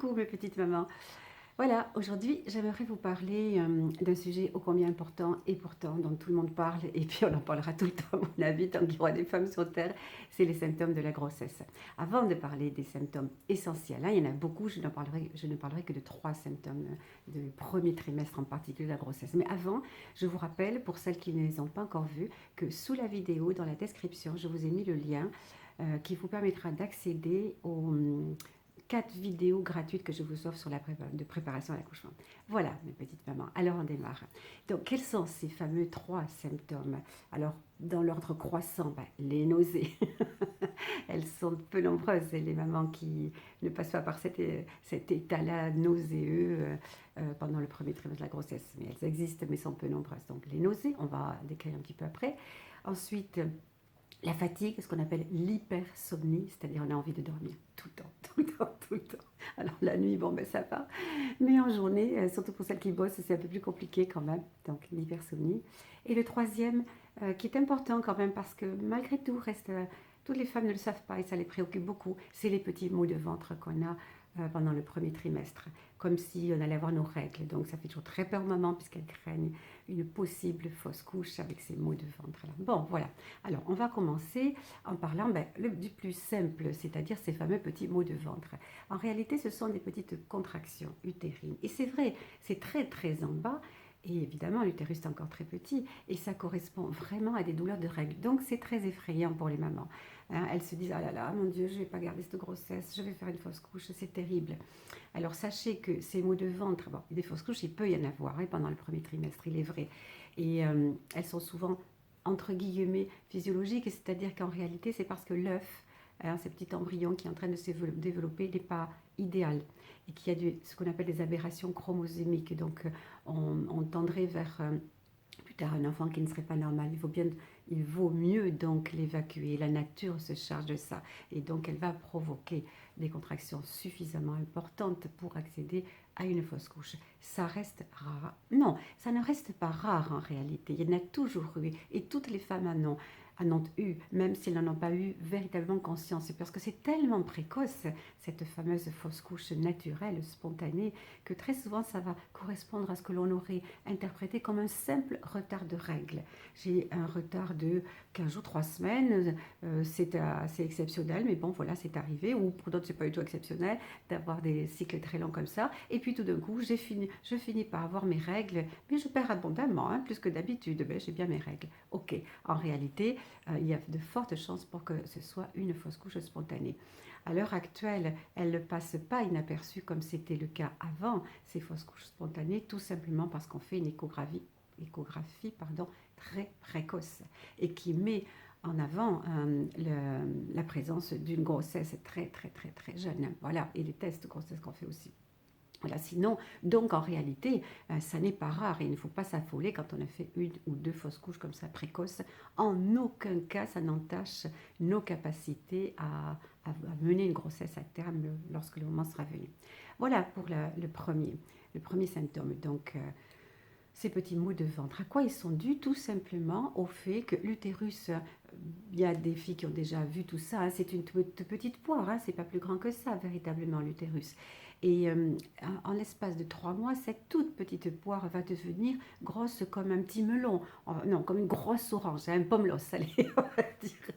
Coucou mes petites mamans. Voilà, aujourd'hui j'aimerais vous parler d'un sujet ô combien important et pourtant dont tout le monde parle et puis on en parlera tout le temps à mon avis tant qu'il y aura des femmes sur Terre, c'est les symptômes de la grossesse. Avant de parler des symptômes essentiels, hein, il y en a beaucoup, je ne parlerai que de 3 symptômes du premier trimestre en particulier de la grossesse. Mais avant, je vous rappelle, pour celles qui ne les ont pas encore vues, que sous la vidéo, dans la description, je vous ai mis le lien qui vous permettra d'accéder aux 4 vidéos gratuites que je vous offre sur la préparation à l'accouchement. Voilà, mes petites mamans. Alors, on démarre. Donc, quels sont ces fameux 3 symptômes? Alors, dans l'ordre croissant, les nausées. Elles sont peu nombreuses, les mamans qui ne passent pas par cet état-là nauséeux pendant le premier trimestre de la grossesse. Mais elles existent, mais sont peu nombreuses. Donc, les nausées, on va décrire un petit peu après. Ensuite, la fatigue, ce qu'on appelle l'hypersomnie, c'est-à-dire on a envie de dormir tout le temps, tout le temps, tout le temps. Alors la nuit, bon ben ça va, mais en journée, surtout pour celles qui bossent, c'est un peu plus compliqué quand même, donc l'hypersomnie. Et le troisième, qui est important quand même parce que malgré tout, toutes les femmes ne le savent pas et ça les préoccupe beaucoup, c'est les petits maux de ventre qu'on a pendant le premier trimestre, comme si on allait avoir nos règles. Donc ça fait toujours très peur aux mamans puisqu'elles craignent une possible fausse couche avec ces maux de ventre là. Bon voilà, alors on va commencer en parlant du plus simple, c'est-à-dire ces fameux petits maux de ventre. En réalité ce sont des petites contractions utérines et c'est vrai, c'est très très en bas. Et évidemment, l'utérus est encore très petit et ça correspond vraiment à des douleurs de règles. Donc, c'est très effrayant pour les mamans. Hein, elles se disent, ah là là, mon Dieu, je ne vais pas garder cette grossesse, je vais faire une fausse couche, c'est terrible. Alors, sachez que ces maux de ventre, bon, des fausses couches, il peut y en avoir pendant le premier trimestre, il est vrai. Et elles sont souvent, entre guillemets, physiologiques, c'est-à-dire qu'en réalité, c'est parce que l'œuf, ce petit embryon qui est en train de se développer, n'est pas idéal et qu'il y a ce qu'on appelle des aberrations chromosomiques. Donc, on tendrait vers plus tard un enfant qui ne serait pas normal. Il vaut mieux donc l'évacuer. La nature se charge de ça et donc elle va provoquer des contractions suffisamment importantes pour accéder à une fausse couche. Ça reste rare. Non, ça ne reste pas rare en réalité. Il y en a toujours eu et toutes les femmes en ont eu, même s'ils n'en ont pas eu véritablement conscience. C'est parce que c'est tellement précoce, cette fameuse fausse couche naturelle, spontanée, que très souvent ça va correspondre à ce que l'on aurait interprété comme un simple retard de règles. J'ai un retard de 15 jours, 3 semaines, c'est assez exceptionnel, mais bon voilà, c'est arrivé, ou pour d'autres c'est pas du tout exceptionnel d'avoir des cycles très longs comme ça, et puis tout d'un coup je finis par avoir mes règles, mais je perds abondamment, plus que d'habitude, j'ai bien mes règles. Ok, en réalité, il y a de fortes chances pour que ce soit une fausse couche spontanée. À l'heure actuelle, elles ne passent pas inaperçues comme c'était le cas avant, ces fausses couches spontanées, tout simplement parce qu'on fait une échographie très précoce et qui met en avant la présence d'une grossesse très très très très jeune. Voilà, et les tests de grossesse qu'on fait aussi. Voilà, sinon, donc en réalité, ça n'est pas rare et il ne faut pas s'affoler quand on a fait 1 ou 2 fausses couches comme ça précoces. En aucun cas, ça n'entache nos capacités à mener une grossesse à terme lorsque le moment sera venu. Voilà pour le premier symptôme. Donc, ces petits maux de ventre. À quoi ils sont dus? Tout simplement au fait que l'utérus, il y a des filles qui ont déjà vu tout ça, c'est une toute petite poire, c'est pas plus grand que ça véritablement l'utérus. Et en l'espace de 3 mois, cette toute petite poire va devenir grosse comme un petit melon, non, comme une grosse orange, un pommelos, allez, on va dire.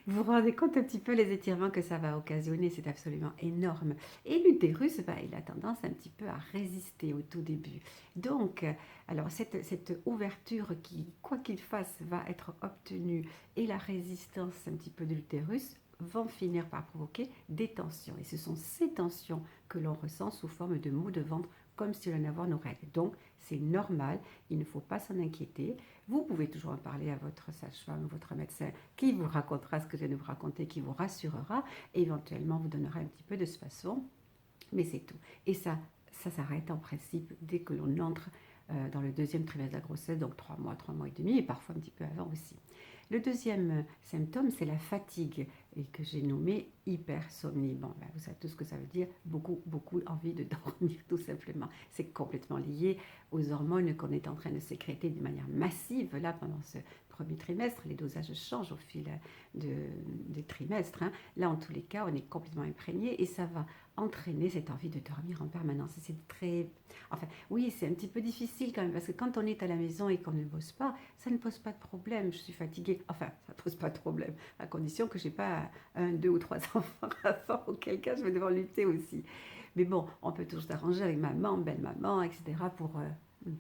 Vous vous rendez compte un petit peu les étirements que ça va occasionner, c'est absolument énorme. Et l'utérus, il a tendance un petit peu à résister au tout début. Donc, alors cette ouverture qui, quoi qu'il fasse, va être obtenue et la résistance un petit peu de l'utérus vont finir par provoquer des tensions. Et ce sont ces tensions que l'on ressent sous forme de maux de ventre, comme si on allait avoir nos règles. Donc, c'est normal, il ne faut pas s'en inquiéter. Vous pouvez toujours en parler à votre sage-femme, votre médecin, qui vous racontera ce que je viens de vous raconter, qui vous rassurera, et éventuellement vous donnera un petit peu de spasson, mais c'est tout. Et ça s'arrête en principe dès que l'on entre dans le deuxième trimestre de la grossesse, donc 3 mois et demi, et parfois un petit peu avant aussi. Le deuxième symptôme, c'est la fatigue, et que j'ai nommé hypersomnie. Bon, vous savez tout ce que ça veut dire, beaucoup envie de dormir, tout simplement. C'est complètement lié aux hormones qu'on est en train de sécréter de manière massive là pendant ce premier trimestre. Les dosages changent au fil des trimestres, hein. Là, en tous les cas, on est complètement imprégné et ça va entraîner cette envie de dormir en permanence. C'est très... Enfin, oui, c'est un petit peu difficile quand même parce que quand on est à la maison et qu'on ne bosse pas, ça ne pose pas de problème. Je suis fatiguée. Enfin, ça ne pose pas de problème à condition que je n'ai pas un, deux ou trois enfants avant, auquel cas je vais devoir lutter aussi. Mais bon, on peut toujours s'arranger avec maman, belle-maman, etc. pour...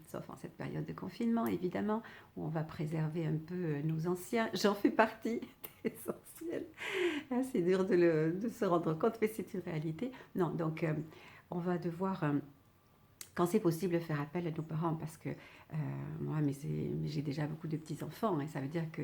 sauf en cette période de confinement, évidemment, où on va préserver un peu nos anciens. J'en fais partie des anciennes. Ah, c'est dur de se rendre compte, mais c'est une réalité. Non, donc on va devoir quand c'est possible, faire appel à nos parents parce que moi, mais j'ai déjà beaucoup de petits-enfants et ça veut dire que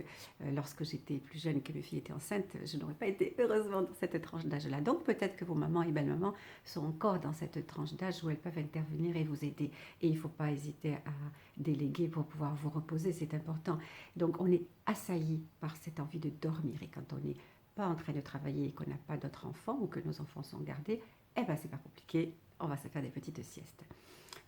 lorsque j'étais plus jeune et que mes filles étaient enceintes, je n'aurais pas été heureusement dans cette tranche d'âge-là. Donc peut-être que vos mamans et belles-mamans sont encore dans cette tranche d'âge où elles peuvent intervenir et vous aider. Et il ne faut pas hésiter à déléguer pour pouvoir vous reposer, c'est important. Donc on est assailli par cette envie de dormir et quand on n'est pas en train de travailler et qu'on n'a pas d'autres enfants ou que nos enfants sont gardés, eh ben c'est pas compliqué, on va se faire des petites siestes.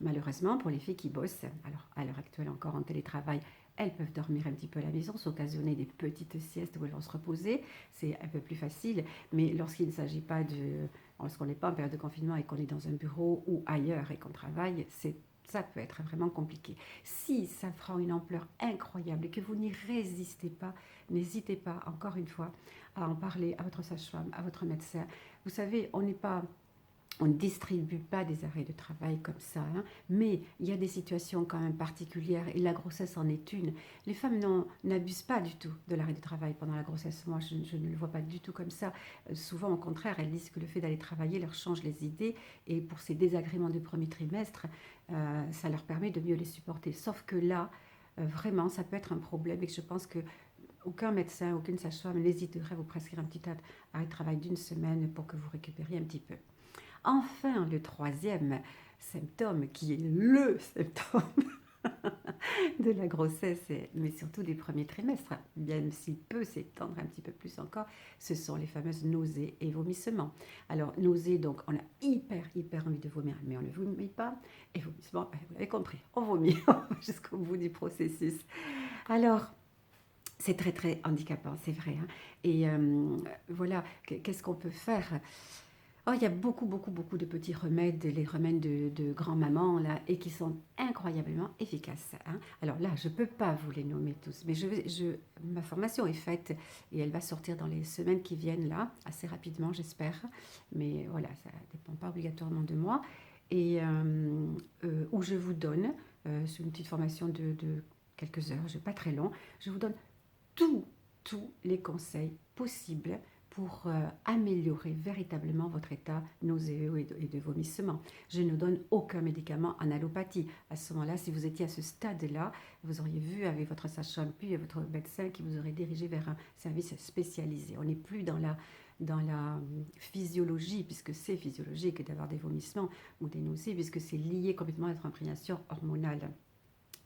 Malheureusement, pour les filles qui bossent, alors à l'heure actuelle encore en télétravail, elles peuvent dormir un petit peu à la maison, s'occasionner des petites siestes où elles vont se reposer. C'est un peu plus facile, mais lorsqu'il ne s'agit pas de... Lorsqu'on n'est pas en période de confinement et qu'on est dans un bureau ou ailleurs et qu'on travaille, ça peut être vraiment compliqué. Si ça prend une ampleur incroyable et que vous n'y résistez pas, n'hésitez pas, encore une fois, à en parler à votre sage-femme, à votre médecin. Vous savez, on ne distribue pas des arrêts de travail comme ça, hein, mais il y a des situations quand même particulières et la grossesse en est une. Les femmes n'abusent pas du tout de l'arrêt de travail pendant la grossesse. Moi, je ne le vois pas du tout comme ça. Souvent, au contraire, elles disent que le fait d'aller travailler leur change les idées et pour ces désagréments du premier trimestre, ça leur permet de mieux les supporter. Sauf que là, vraiment, ça peut être un problème et que je pense que aucun médecin, aucune sage-femme n'hésiterait à vous prescrire un petit arrêt de travail d'une semaine pour que vous récupériez un petit peu. Enfin, le troisième symptôme, qui est le symptôme de la grossesse, mais surtout des premiers trimestres, bien s'il peut s'étendre un petit peu plus encore, ce sont les fameuses nausées et vomissements. Alors, nausées, donc, on a hyper envie de vomir, mais on ne vomit pas. Et vomissements, vous l'avez compris, on vomit jusqu'au bout du processus. Alors, c'est très handicapant, c'est vrai, hein. Et voilà, qu'est-ce qu'on peut faire? Oh, il y a beaucoup de petits remèdes, les remèdes de grand-maman, là, et qui sont incroyablement efficaces, hein. Alors là, je ne peux pas vous les nommer tous, mais ma formation est faite et elle va sortir dans les semaines qui viennent, là, assez rapidement, j'espère. Mais voilà, ça ne dépend pas obligatoirement de moi. Et où je vous donne, sur une petite formation de quelques heures, pas très long, je vous donne tous les conseils possibles pour améliorer véritablement votre état nauséeux et de vomissement. Je ne donne aucun médicament en allopathie. À ce moment-là, si vous étiez à ce stade-là, vous auriez vu avec votre sage-femme puis votre médecin qui vous aurait dirigé vers un service spécialisé. On n'est plus dans la physiologie, puisque c'est physiologique d'avoir des vomissements ou des nausées, puisque c'est lié complètement à votre imprégnation hormonale.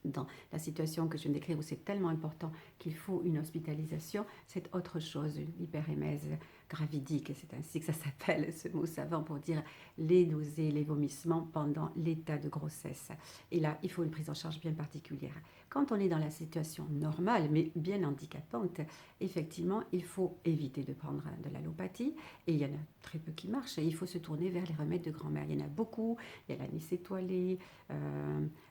Dans la situation que je viens de décrire où c'est tellement important qu'il faut une hospitalisation, c'est autre chose, une hyperémèse gravidique, c'est ainsi que ça s'appelle, ce mot savant pour dire les nausées, les vomissements pendant l'état de grossesse. Et là, il faut une prise en charge bien particulière. Quand on est dans la situation normale, mais bien handicapante, effectivement, il faut éviter de prendre de l'allopathie, et il y en a très peu qui marchent, et il faut se tourner vers les remèdes de grand-mère. Il y en a beaucoup, il y a l'anis étoilé,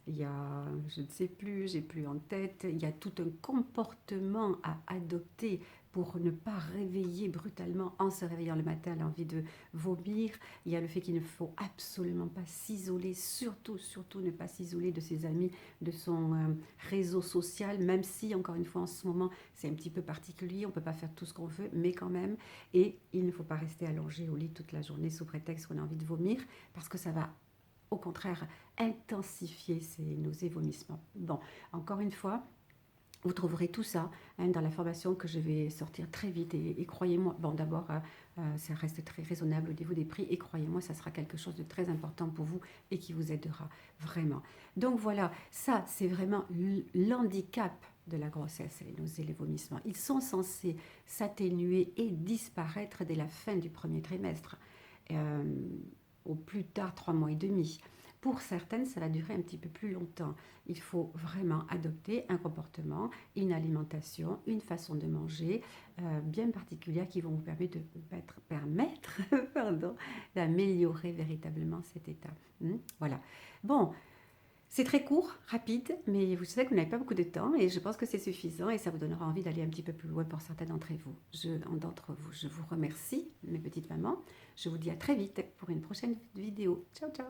il y a, je ne sais plus, j'ai plus en tête, il y a tout un comportement à adopter pour ne pas réveiller brutalement en se réveillant le matin l'envie de vomir. Il y a le fait qu'il ne faut absolument pas s'isoler, surtout ne pas s'isoler de ses amis, de son réseau social, même si, encore une fois, en ce moment, c'est un petit peu particulier, on ne peut pas faire tout ce qu'on veut, mais quand même. Et il ne faut pas rester allongé au lit toute la journée sous prétexte qu'on a envie de vomir, parce que ça va au contraire intensifier ces nausées, vomissements. Bon, encore une fois, vous trouverez tout ça dans la formation que je vais sortir très vite et croyez-moi, bon d'abord ça reste très raisonnable au niveau des prix et croyez-moi ça sera quelque chose de très important pour vous et qui vous aidera vraiment. Donc voilà, ça c'est vraiment l'handicap de la grossesse, les nausées, les vomissements. Ils sont censés s'atténuer et disparaître dès la fin du premier trimestre, au plus tard 3 mois et demi. Pour certaines, ça va durer un petit peu plus longtemps. Il faut vraiment adopter un comportement, une alimentation, une façon de manger bien particulière qui vont vous permettre pardon, d'améliorer véritablement cet état. Voilà. Bon, c'est très court, rapide, mais vous savez que vous n'avez pas beaucoup de temps et je pense que c'est suffisant et ça vous donnera envie d'aller un petit peu plus loin pour certains d'entre vous. Je vous remercie, mes petites mamans. Je vous dis à très vite pour une prochaine vidéo. Ciao, ciao!